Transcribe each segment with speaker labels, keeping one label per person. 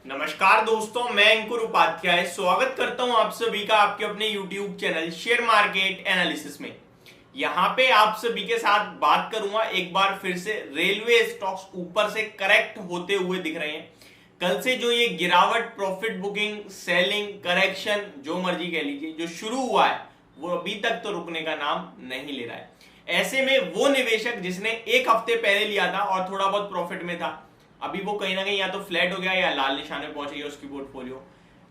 Speaker 1: नमस्कार दोस्तों, मैं अंकुर उपाध्याय स्वागत करता हूं आप सभी का आपके अपने YouTube channel share market analysis में। यहां पे आप सभी के साथ बात करूंगा एक बार फिर से रेलवे स्टॉक्स ऊपर से करेक्ट होते हुए दिख रहे हैं। कल से जो ये गिरावट, प्रॉफिट बुकिंग, सेलिंग, करेक्शन, जो मर्जी कह लीजिए, जो शुरू हुआ है वो अभी तक तो रुकने का नाम नहीं ले रहा है। ऐसे में वो निवेशक जिसने एक हफ्ते पहले लिया था और थोड़ा बहुत प्रॉफिट में था, अभी वो कहीं ना कहीं या तो फ्लैट हो गया या लाल निशान में पहुंच गया उसकी पोर्टफोलियो।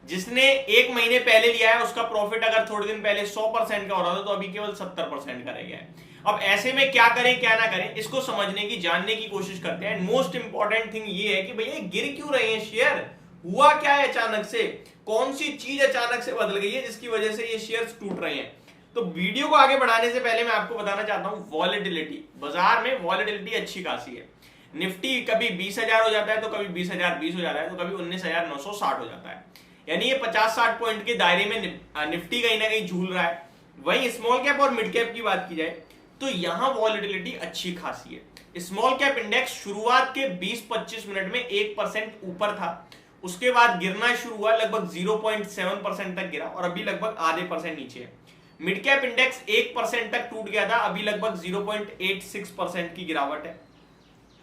Speaker 1: जिसने एक महीने पहले लिया है उसका प्रॉफिट अगर थोड़े दिन पहले 100% का हो रहा था तो अभी केवल 70% का रह गया है। अब ऐसे में क्या करें क्या ना करें, इसको समझने की, जानने की कोशिश करते हैं। मोस्ट इंपॉर्टेंट थिंग ये है कि भैया गिर क्यों रहे हैं शेयर, हुआ क्या है अचानक से, कौन सी चीज अचानक से बदल गई है जिसकी वजह से ये शेयर टूट रहे हैं। तो वीडियो को आगे बढ़ाने से पहले मैं आपको बताना चाहता हूं, वॉलेटिलिटी, बाजार में वॉलेटिलिटी अच्छी खासी है। निफ्टी कभी 20,000 हो जाता है तो कभी 20,020 हो जाता है तो कभी 19,960 हो जाता है। यानी ये 50-60 पॉइंट के दायरे में निफ्टी कहीं ना कहीं झूल रहा है। वहीं स्मॉल कैप और मिड कैप की बात की जाए तो यहां वॉलेटिलिटी अच्छी खासी है। स्मॉल कैप इंडेक्स शुरुआत के 20-25 मिनट में 1% ऊपर था, उसके बाद गिरना शुरू हुआ, लगभग 0.7% तक गिरा और अभी लगभग आधे परसेंट नीचे है। मिड कैप इंडेक्स 1% तक टूट गया था, अभी लगभग 0.86% की गिरावट है।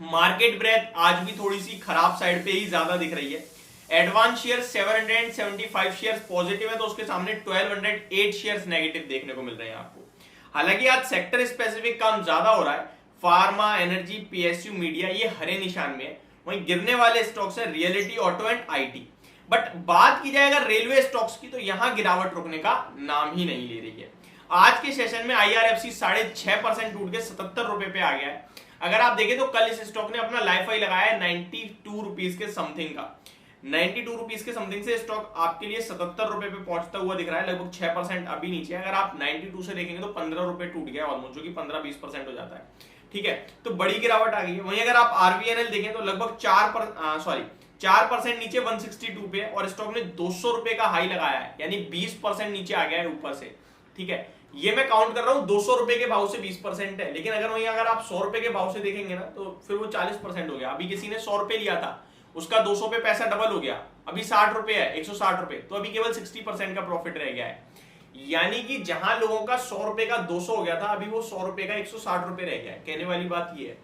Speaker 1: मार्केट ब्रेथ आज भी थोड़ी सी खराब साइड पे ही ज्यादा दिख रही है। एडवांस शेयर 775 शेयर्स पॉजिटिव है तो उसके सामने 1208 शेयर्स नेगेटिव देखने को मिल रहे हैं आपको। हालांकि आज सेक्टर स्पेसिफिक काम ज्यादा हो रहा है। फार्मा, एनर्जी, पीएसयू, मीडिया ये हरे निशान में है। वहीं गिरने वाले स्टॉक्स है reality, auto and IT. But बात की जाए अगर रेलवे स्टॉक्स की तो यहां गिरावट रुकने का नाम ही नहीं ले रही है। आज के सेशन में आईआरएफसी 6.5% टूट के 77 रुपए पे आ गया है। अगर आप देखें तो कल इस स्टॉक ने अपना लाइफ हाई लगाया है 92 रुपीज के समथिंग का। 92 रुपीज के समथिंग से स्टॉक आपके लिए 77 रुपए पे पहुंचता हुआ दिख रहा है, लगभग 6% अभी नीचे है। अगर आप 92 से देखेंगे तो 15 रुपए टूट गया ऑलमोस्ट, जो कि 15-20% हो जाता है। ठीक है, तो बड़ी गिरावट आ गई है। वहीं अगर आप आरवीएनएल देखें तो लगभग 4% नीचे 162 पे है और स्टॉक ने 200 रुपए का हाई लगाया है, यानी 20% नीचे आ गया है ऊपर से। ठीक है, ये मैं काउंट कर रहा हूं 200 रुपए के भाव से 20% है, लेकिन अगर आप 100 रुपए के भाव से देखेंगे ना तो फिर वो 40% हो गया। अभी किसी ने 100 रुपए लिया था, उसका 200 पे पैसा डबल हो गया, अभी 60 रुपए है, 160 रुपए, तो अभी केवल 60% का प्रॉफिट रह गया है। यानी कि जहां लोगों का 100 रुपए का 200 हो गया था, अभी वो 100 रुपए का 160 रुपए रह गया है। कहने वाली बात ये है,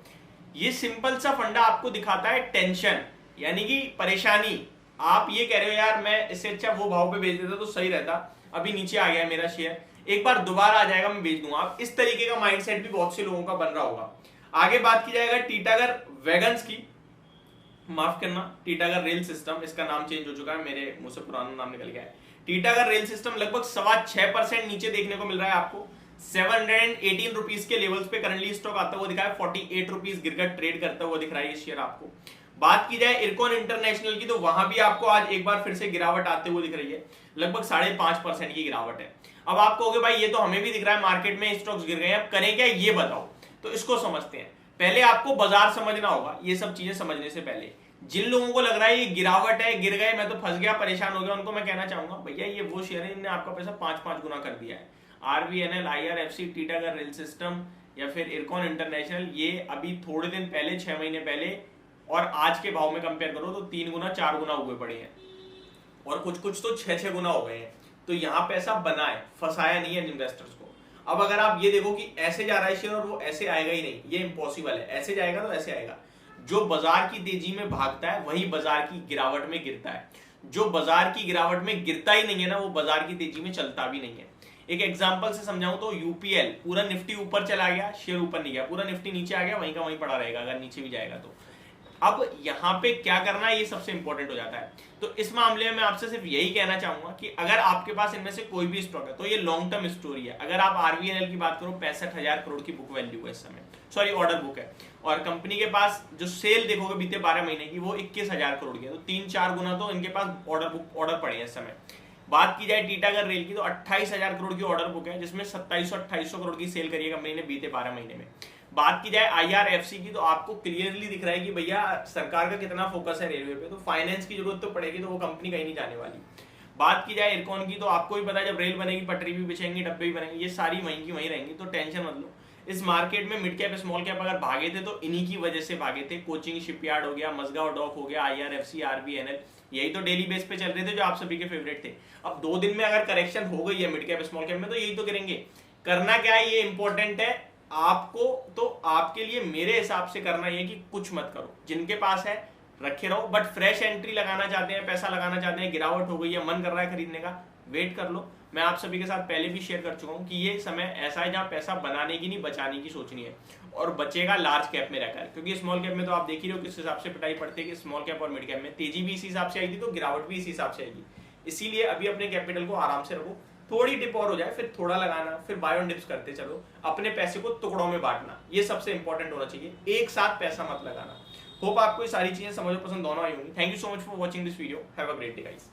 Speaker 1: ये सिंपल सा फंडा आपको दिखाता है टेंशन, यानी कि परेशानी। आप ये कह रहे हो यार मैं इससे अच्छा वो भाव पे बेच देता तो सही रहता, अभी नीचे आ गया है मेरा शेयर, एक बार दोबारा आ जाएगा मैं बेच दूंगा। आप इस तरीके का माइंडसेट भी बहुत से लोगों का बन रहा होगा। आगे बात की जाएगा टीटागढ़ वैगन्स की, माफ करना, टीटागढ़ रेल सिस्टम, इसका नाम चेंज हो चुका है, मेरे मुंह से पुराना नाम निकल गया है। टीटागढ़ रेल सिस्टम लगभग 6.25% नीचे देखने को मिल रहा है आपको। 718 रुपीज के लेवल्स पे करंटली स्टॉक आता हुआ दिखा है। 48 रुपीज गिरकर ट्रेड करता हुआ दिख रहा है ये शेयर आपको। बात की जाए इरकॉन इंटरनेशनल की तो वहां भी आपको आज एक बार फिर से गिरावट आते हुए दिख रही है, लगभग 5.5% की गिरावट है। अब आप कहोगे भाई ये तो हमें भी दिख रहा है, मार्केट में स्टॉक्स गिर गए हैं, अब करें क्या ये बताओ। तो इसको समझते हैं। पहले आपको बाजार समझना होगा। ये सब चीजें समझने से पहले जिन लोगों को लग रहा है ये गिरावट है, गिर गए, मैं तो फंस गया, परेशान हो गया, उनको मैं कहना चाहूंगा भैया ये वो शेयर है जिन्होंने आपका पैसा 5-5 गुना कर दिया है। RVNL, IRFC, Titagarh rail system या फिर इरकॉन इंटरनेशनल, ये अभी थोड़े दिन पहले, 6 महीने पहले और आज के भाव में कंपेयर करो तो 3 गुना 4 गुना हुए पड़े हैं, और कुछ कुछ तो 6-6 गुना हो गए हैं। तो यहां पैसा बना है, फंसाया नहीं है इन्वेस्टर्स को। अब अगर आप ये देखो कि ऐसे जा रहा है शेयर और वो ऐसे आएगा ही नहीं, ये इम्पॉसिबल है। ऐसे जाएगा तो ऐसे आएगा। जो बाजार की तेजी में भागता है वही बाजार की गिरावट में गिरता है। जो बाजार की गिरावट में गिरता ही नहीं है ना, वो बाजार की तेजी में चलता भी नहीं है। एक एग्जांपल से समझाऊं तो यूपीएल, पूरा निफ्टी ऊपर चला गया, शेयर ऊपर नहीं गया, पूरा निफ्टी नीचे आ गया, वहीं का वहीं पड़ा रहेगा अगर नीचे भी जाएगा तो। अब यहां पे क्या करना है ये सबसे इंपॉर्टेंट हो जाता है। तो इस मामले में मैं आपसे सिर्फ यही कहना चाहूंगा कि अगर आपके पास इनमें से कोई भी स्टॉक है तो ये लॉन्ग टर्म स्टोरी है। अगर आप आरवीएनएल की बात करो, 65,000 करोड़ की बुक वैल्यू है इस समय, सॉरी ऑर्डर बुक है, और कंपनी के पास जो सेल देखोगे बीते 12 महीने की वो 21,000 करोड़ की है, तो 3-4 गुना तो इनके पास ऑर्डर पड़े हैं इस समय। बात की जाए टीटागढ़ रेल की तो 28,000 करोड़ की ऑर्डर बुक है, जिसमें 2700-2800 करोड़ की सेल करी है कंपनी ने बीते 12 महीने में। बात की जाए आईआरएफसी की तो आपको क्लियरली दिख रहा है कि भैया सरकार का कितना फोकस है रेलवे पे, तो फाइनेंस की जरूरत तो पड़ेगी, तो वो कंपनी कहीं नहीं जाने वाली। बात की जाए इरकॉन की तो आपको भी पता है जब रेल बनेगी, पटरी भी बिछेंगी, डब्बे भी बनेंगे, ये सारी वहीं की वहीं रहेंगी, तो टेंशन मत लो। इस मार्केट में मिड कैप स्मॉल कैप अगर भागे थे तो इन्हीं की वजह से भागे थे। कोचिंग शिपयार्ड हो गया, मजगांव डॉक हो गया, आईआरएफसी, आरबीएनएल, यही तो डेली बेस पे चल रहे थे जो आप सभी के फेवरेट थे। अब 2 दिन में अगर करेक्शन हो गई है मिड कैप स्मॉल कैप में तो यही तो गिरेंगे। करना क्या है ये इंपॉर्टेंट है आपको, तो आपके लिए मेरे हिसाब से करना ये कि कुछ मत करो, जिनके पास है रखे रहो, बट फ्रेश एंट्री लगाना चाहते हैं, पैसा लगाना चाहते हैं, गिरावट हो गई है, मन कर रहा है खरीदने का, वेट कर लो। मैं आप सभी के साथ पहले भी शेयर कर चुका हूं कि ये समय ऐसा है जहां पैसा बनाने की नहीं बचाने की सोचनी है, और बचेगा लार्ज कैप में रहकर, क्योंकि स्मॉल कैप में तो आप देख ही रहे हो किस हिसाब से पिटाई पड़ती है कि स्मॉल कैप और मिड कैप में तेजी भी इसी हिसाब से आई थी तो गिरावट भी इसी हिसाब से आएगी। इसीलिए अभी अपने कैपिटल को आराम से रखो, थोड़ी डिप और हो जाए फिर थोड़ा लगाना, फिर बाय ऑन डिप्स करते चलो, अपने पैसे को टुकड़ों में बांटना, ये सबसे इंपॉर्टेंट होना चाहिए, एक साथ पैसा मत लगाना। होप आपको ये सारी चीजें समझ पसंद दोनों आई होंगी। Thank you so much for watching this video, have a great day guys.